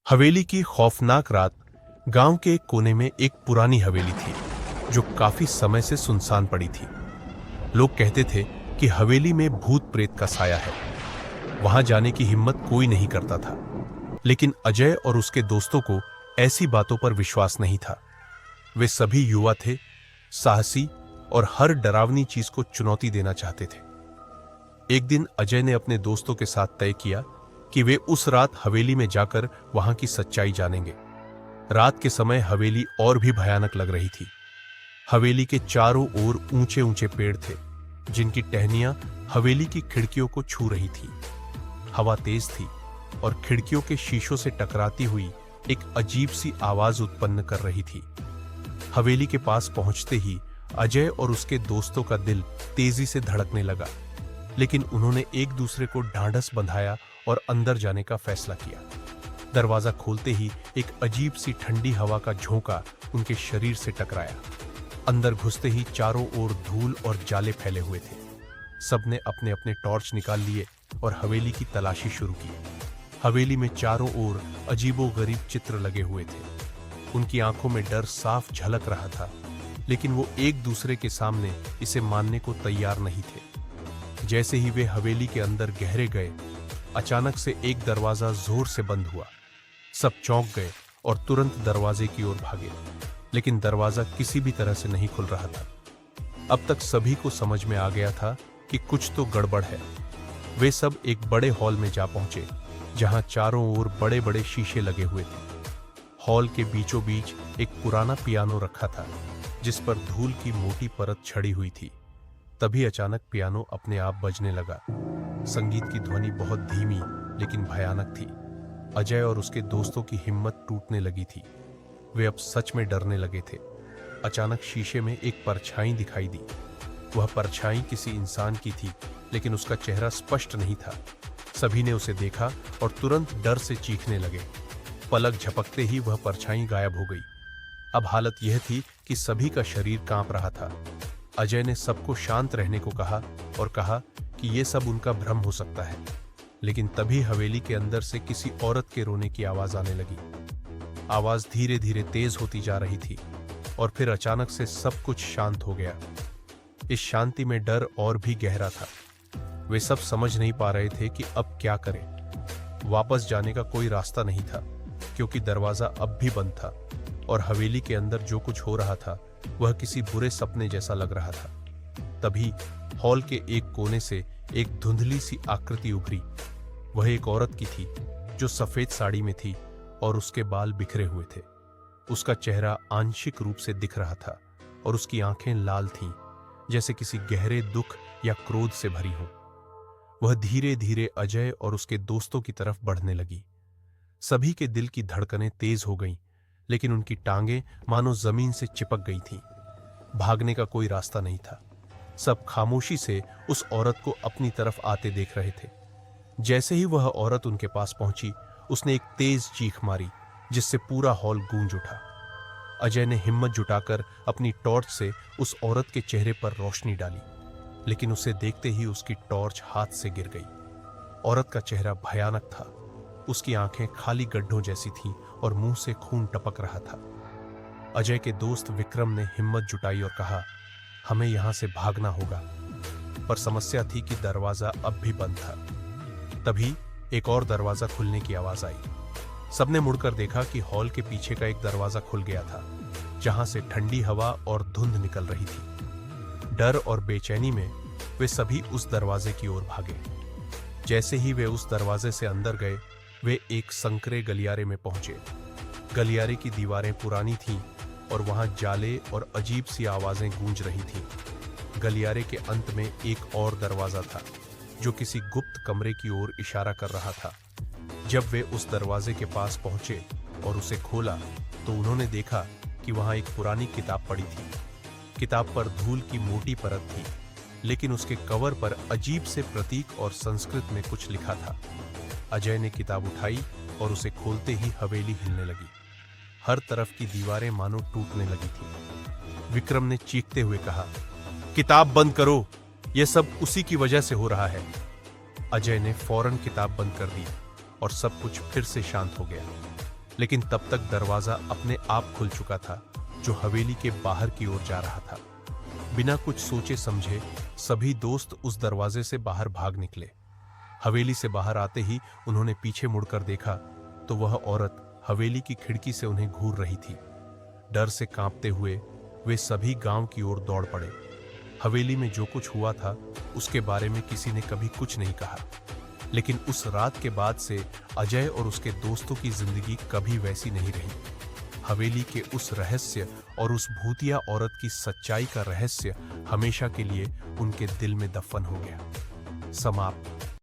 हवेली की खौफनाक रात। गांव के एक कोने में एक पुरानी हवेली थी जो काफी समय से सुनसान पड़ी थी। लोग कहते थे कि हवेली में भूत प्रेत का साया है। वहां जाने की हिम्मत कोई नहीं करता था, लेकिन अजय और उसके दोस्तों को ऐसी बातों पर विश्वास नहीं था। वे सभी युवा थे, साहसी और हर डरावनी चीज को चुनौती देना चाहते थे। एक दिन अजय ने अपने दोस्तों के साथ तय किया कि वे उस रात हवेली में जाकर वहां की सच्चाई जानेंगे। रात के समय हवेली और भी भयानक लग रही थी। हवेली के चारों ओर ऊंचे ऊंचे पेड़ थे, जिनकी टहनियां हवेली की खिड़कियों को छू रही थी। हवा तेज थी और खिड़कियों के शीशों से टकराती हुई एक अजीब सी आवाज उत्पन्न कर रही थी। हवेली के पास पहुंचते ही अजय और उसके दोस्तों का दिल तेजी से धड़कने लगा, लेकिन उन्होंने एक दूसरे को ढांढस बंधाया और अंदर जाने का फैसला किया। दरवाजा खोलते ही एक अजीब सी ठंडी हवा का झोंका उनके शरीर से टकराया। अंदर घुसते ही चारों ओर धूल और जाले फैले हुए थे। सबने अपने अपने टॉर्च निकाल लिए और हवेली की तलाशी शुरू की। हवेली में चारों ओर अजीबोगरीब चित्र लगे हुए थे। उनकी आंखों में डर साफ झलक रहा था, लेकिन वो एक दूसरे के सामने इसे मानने को तैयार नहीं थे। जैसे ही वे हवेली के अंदर गहरे गए, अचानक से एक दरवाजा जोर से बंद हुआ। सब चौंक गए और तुरंत दरवाजे की ओर भागे, लेकिन दरवाजा किसी भी तरह से नहीं खुल रहा था। अब तक सभी को समझ में आ गया था कि कुछ तो गड़बड़ है। वे सब एक बड़े हॉल में जा पहुंचे, जहां चारों ओर बड़े बड़े शीशे लगे हुए थे। हॉल के बीचों बीच एक पुराना पियानो रखा था, जिस पर धूल की मोटी परत छड़ी हुई थी। तभी अचानक पियानो अपने आप बजने लगा। संगीत की ध्वनि बहुत धीमी लेकिन भयानक थी। अजय और उसके दोस्तों की हिम्मत टूटने लगी थी। वे अब सच में डरने लगे थे। अचानक शीशे में एक परछाई दिखाई दी। वह परछाई किसी इंसान की थी, लेकिन उसका चेहरा स्पष्ट नहीं था। सभी ने उसे देखा और तुरंत डर से चीखने लगे। पलक झपकते ही वह परछाई गायब हो गई। अब हालत यह थी कि सभी का शरीर कांप रहा था। अजय ने सबको शांत रहने को कहा और कहा कि यह सब उनका भ्रम हो सकता है। लेकिन तभी हवेली के अंदर से किसी औरत के रोने की आवाज आने लगी। आवाज धीरे धीरे तेज होती जा रही थी और फिर अचानक से सब कुछ शांत हो गया। इस शांति में डर और भी गहरा था। वे सब समझ नहीं पा रहे थे कि अब क्या करें। वापस जाने का कोई रास्ता नहीं था, क्योंकि दरवाजा अब भी बंद था और हवेली के अंदर जो कुछ हो रहा था वह किसी बुरे सपने जैसा लग रहा था। तभी हॉल के एक कोने से एक धुंधली सी आकृति उभरी। वह एक औरत की थी जो सफेद साड़ी में थी और उसके बाल बिखरे हुए थे। उसका चेहरा आंशिक रूप से दिख रहा था और उसकी आंखें लाल थीं, जैसे किसी गहरे दुख या क्रोध से भरी हों। वह धीरे धीरे अजय और उसके दोस्तों की तरफ बढ़ने लगी। सभी के दिल की धड़कनें तेज हो गईं, लेकिन उनकी टांगें मानो जमीन से चिपक गई थीं। भागने का कोई रास्ता नहीं था। सब खामोशी से उस औरत को अपनी तरफ आते देख रहे थे। जैसे ही वह औरत उनके पास पहुंची, उसने एक तेज चीख मारी, जिससे पूरा हॉल गूंज उठा। अजय ने हिम्मत जुटाकर अपनी टॉर्च से उस औरत के चेहरे पर रोशनी डाली, लेकिन उसे देखते ही उसकी टॉर्च हाथ से गिर गई। औरत का चेहरा भयानक था। उसकी आंखें खाली गड्ढों जैसी थीं और मुंह से खून टपक रहा था। अजय के दोस्त विक्रम ने हिम्मत जुटाई और कहा, हमें यहां से भागना होगा। पर समस्या थी कि दरवाजा अब भी बंद था। तभी एक और दरवाजा खुलने की आवाज आई। सबने मुड़कर देखा कि हॉल के पीछे का एक दरवाजा खुल गया था, जहां से ठंडी हवा और धुंध निकल रही थी। डर और बेचैनी में वे सभी उस दरवाजे की ओर भागे। जैसे ही वे उस दरवाजे से अंदर गए, वे एक संकरे गलियारे में पहुंचे। गलियारे की दीवारें पुरानी थीं और वहां जाले और अजीब सी आवाजें गूंज रही थीं। गलियारे के अंत में एक और दरवाजा था, जो किसी गुप्त कमरे की ओर इशारा कर रहा था। जब वे उस दरवाजे के पास पहुंचे और उसे खोला, तो उन्होंने देखा कि वहां एक पुरानी किताब पड़ी थी। किताब पर धूल की मोटी परत थी, लेकिन उसके कवर पर अजीब से प्रतीक और संस्कृत में कुछ लिखा था। अजय ने किताब उठाई और उसे खोलते ही हवेली हिलने लगी। हर तरफ की दीवारें मानो टूटने लगी थीं। विक्रम ने चीखते हुए कहा, किताब बंद करो, यह सब उसी की वजह से हो रहा है। अजय ने फौरन किताब बंद कर दी और सब कुछ फिर से शांत हो गया। लेकिन तब तक दरवाजा अपने आप खुल चुका था, जो हवेली के बाहर की ओर जा रहा था। बिना कुछ सोचे समझे सभी दोस्त उस दरवाजे से बाहर भाग निकले। हवेली से बाहर आते ही उन्होंने पीछे मुड़कर देखा तो वह औरत हवेली की खिड़की से उन्हें घूर रही थी। डर से कांपते हुए वे सभी गांव की ओर दौड़ पड़े। हवेली में जो कुछ हुआ था उसके बारे में किसी ने कभी कुछ नहीं कहा, लेकिन उस रात के बाद से अजय और उसके दोस्तों की जिंदगी कभी वैसी नहीं रही। हवेली के उस रहस्य और उस भूतिया औरत की सच्चाई का रहस्य हमेशा के लिए उनके दिल में दफन हो गया। समाप्त।